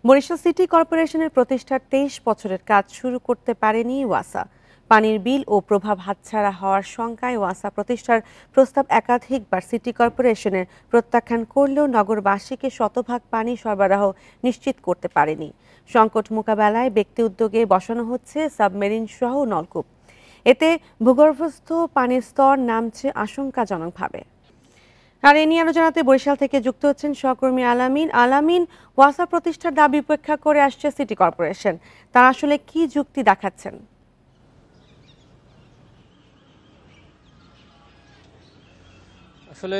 Barishal city কর্পোরেশনের প্রতিষ্ঠার ২৩ বছরের কাজ শুরু করতে পারেনি ওয়াসা। পানির বিল ও প্রভাব হাতছাড়া হওয়ার শঙ্কায় ওয়াসা প্রতিষ্ঠার প্রস্তাব একাধিকবার সিটি কর্পোরেশনে প্রত্যাখ্যান করলেও নগরবাসীকে শতভাগ পানি সরবরাহ নিশ্চিত করতে পারেনি। সংকট মোকাবেলায় ব্যক্তি উদ্যোগে বসানো হচ্ছে সাবমেরিন সহ নলকূপ। এতে ভূগর্ভস্থ পানির স্তর নামছে আশঙ্কাজনকভাবে। আর এ নিয়ে আরো জানাতে বরিশাল থেকে যুক্ত হচ্ছেন সহকর্মী আলামিন। ওয়াসা প্রতিষ্ঠার দাবি উপেক্ষা করে আসছে সিটি কর্পোরেশন, তারা আসলে কি যুক্তি দেখাচ্ছেন? আসলে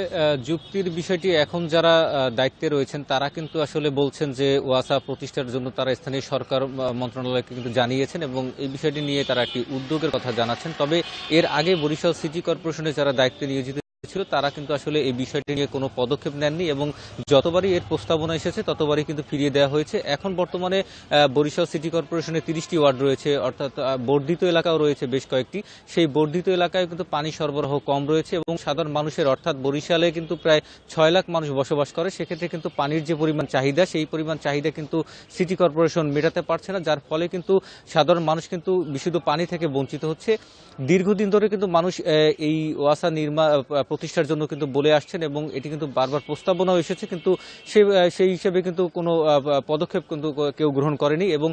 যুক্তির বিষয়টি এখন যারা দায়িত্বে রয়েছেন তারা কিন্তু আসলে বলছেন যে ওয়াসা প্রতিষ্ঠার জন্য তারা স্থানীয় সরকার মন্ত্রণালয়কে কিন্তু জানিয়েছেন এবং এই বিষয়টি নিয়ে তারা একটি উদ্যোগের কথা জানাচ্ছেন। তবে এর আগে বরিশাল সিটি কর্পোরেশনে যারা দায়িত্বে নিয়োজিত ছিল তারা কিন্তু আসলে এই বিষয়টি নিয়ে কোনো পদক্ষেপ নেননি এবং যতবারই এর প্রস্তাবনা এসেছে ততবারই কিন্তু ফিরিয়ে দেওয়া হয়েছে। এখন বর্তমানে বরিশাল সিটি কর্পোরেশনে 30টি ওয়ার্ড রয়েছে, অর্থাৎ বর্ধিত এলাকাও রয়েছে বেশ কয়েকটি। সেই বর্ধিত এলাকায় কিন্তু পানি সরবরাহ কম রয়েছে এবং সাধারণ মানুষের, অর্থাৎ বরিশালে কিন্তু প্রায় 6 লাখ মানুষ বসবাস করে। সেক্ষেত্রে কিন্তু পানির যে পরিমাণ চাহিদা, সেই পরিমাণ চাহিদা কিন্তু সিটি কর্পোরেশন মেটাতে পারছে না, যার ফলে কিন্তু সাধারণ মানুষ কিন্তু বিশুদ্ধ পানি থেকে বঞ্চিত হচ্ছে। দীর্ঘদিন ধরে কিন্তু মানুষ এই ওয়াসা প্রতিষ্ঠার জন্য কিন্তু বলে আসছেন এবং এটি কিন্তু বারবার প্রস্তাবনাও এসেছে, কিন্তু সেই হিসেবে কিন্তু কোনো পদক্ষেপ কিন্তু কেউ গ্রহণ করেনি। এবং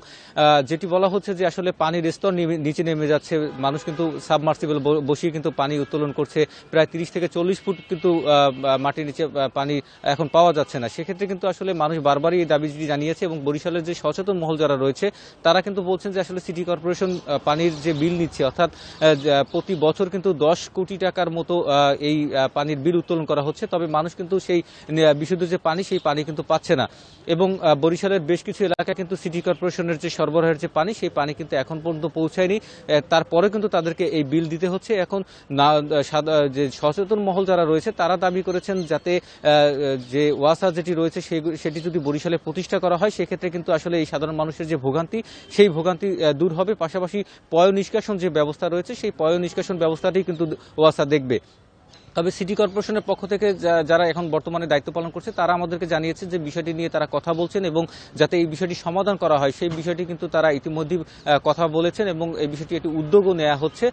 যেটি বলা হচ্ছে যে আসলে পানির স্তর নিচে নেমে যাচ্ছে, মানুষ কিন্তু সাবমার্সিবল বসিয়ে কিন্তু পানি উত্তোলন করছে, প্রায় 30 থেকে 40 ফুট কিন্তু মাটির নিচে পানি এখন পাওয়া যাচ্ছে না। সেক্ষেত্রে কিন্তু আসলে মানুষ বারবারই এই দাবি জানিয়েছে এবং বরিশালের যে সচেতন মহল যারা রয়েছে তারা কিন্তু বলছেন যে আসলে সিটি কর্পোরেশন পানির যে বিল নিচ্ছে, অর্থাৎ প্রতি বছর কিন্তু 10 কোটি টাকার মতো এই পানির বিল উত্তোলন করা হচ্ছে, তবে মানুষ কিন্তু সেই বিশুদ্ধ যে পানি সেই পানি কিন্তু পাচ্ছে না। এবং বরিশালের বেশ কিছু এলাকায় কিন্তু সিটি কর্পোরেশনের যে সরবরাহের যে পানি সেই পানি কিন্তু এখন পর্যন্ত পৌঁছায়নি, তারপরে কিন্তু তাদেরকে এই বিল দিতে হচ্ছে। এখন যে সচেতন মহল যারা রয়েছে তারা দাবি করেছেন যাতে যে ওয়াসা যেটি রয়েছে সেটি যদি বরিশালে প্রতিষ্ঠা করা হয় সেক্ষেত্রে কিন্তু আসলে এই সাধারণ মানুষের যে ভোগান্তি সেই ভোগান্তি দূর হবে, পাশাপাশি পয় নিষ্কাশন যে ব্যবস্থা রয়েছে সেই পয় নিষ্কাশন ব্যবস্থাটি কিন্তু ওয়াসা দেখবে। তবে সিটি কর্পোরেশনের পক্ষ থেকে যারা এখন বর্তমানে দায়িত্ব পালন করছে তারা আমাদেরকে জানিয়েছে যে বিষয়টি নিয়ে তারা কথা বলছেন এবং যাতে এই বিষয়টি সমাধান করা হয় সেই বিষয়টি কিন্তু তারা ইতিমধ্যেই কথা বলেছেন এবং এই বিষয়টি একটি উদ্যোগও নেওয়া হচ্ছে।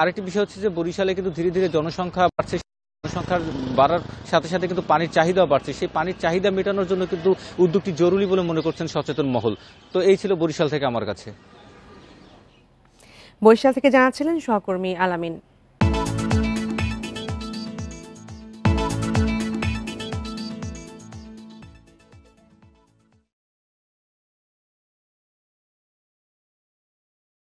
আরেকটি বিষয় হচ্ছে যে বরিশালে কিন্তু ধীরে ধীরে জনসংখ্যা বাড়ছে, জনসংখ্যার বাড়ার সাথে সাথে কিন্তু পানির চাহিদাও বাড়ছে। সেই পানির চাহিদা মেটানোর জন্য কিন্তু উদ্যোগটি জরুরি বলে মনে করছেন সচেতন মহল। তো এই ছিল বরিশাল থেকে আমার কাছে। বরিশাল থেকে জানাচ্ছিলেন সহকর্মী আলামিন।